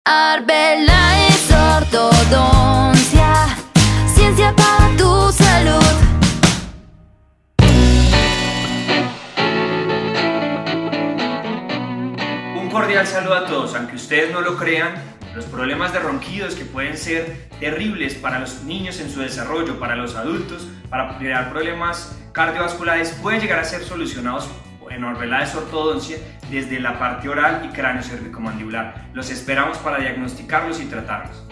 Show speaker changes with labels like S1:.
S1: Arbela es ortodoncia, ciencia para tu salud.
S2: Un cordial saludo a todos. Aunque ustedes no lo crean, los problemas de ronquidos, que pueden ser terribles para los niños en su desarrollo, para los adultos, para crear problemas cardiovasculares, pueden llegar a ser solucionados en Orbeláez Ortodoncia desde la parte oral y cráneo cervicomandibular. Los esperamos para diagnosticarlos y tratarlos.